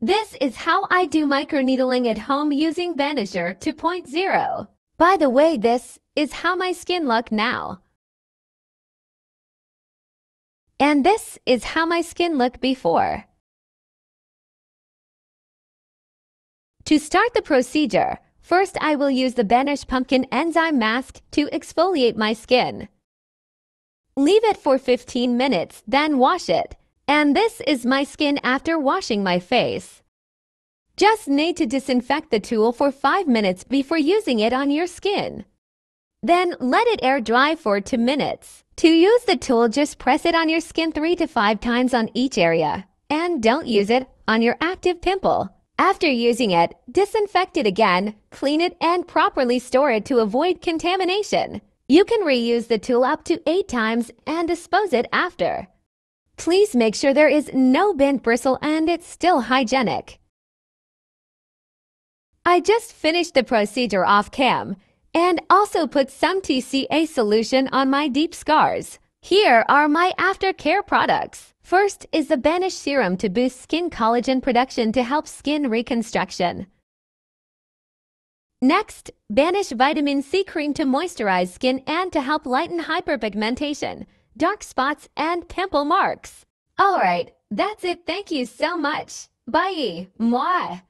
This is how I do microneedling at home using Banisher 2.0. By the way, this is how my skin look now. And this is how my skin looked before. To start the procedure, first I will use the Banish Pumpkin Enzyme Mask to exfoliate my skin. Leave it for 15 minutes, then wash it. And this is my skin after washing my face. Just need to disinfect the tool for 5 minutes before using it on your skin. Then let it air dry for 2 minutes. To use the tool, just press it on your skin 3 to 5 times on each area. And don't use it on your active pimple. After using it, disinfect it again, clean it, and properly store it to avoid contamination. You can reuse the tool up to 8 times and dispose it after. Please make sure there is no bent bristle and it's still hygienic. I just finished the procedure off cam and also put some TCA solution on my deep scars. Here are my aftercare products. First is the Banish Serum to boost skin collagen production to help skin reconstruction. Next, Banish Vitamin C Cream to moisturize skin and to help lighten hyperpigmentation, dark spots, and pimple marks. Alright, that's it. Thank you so much. Bye. Mwah.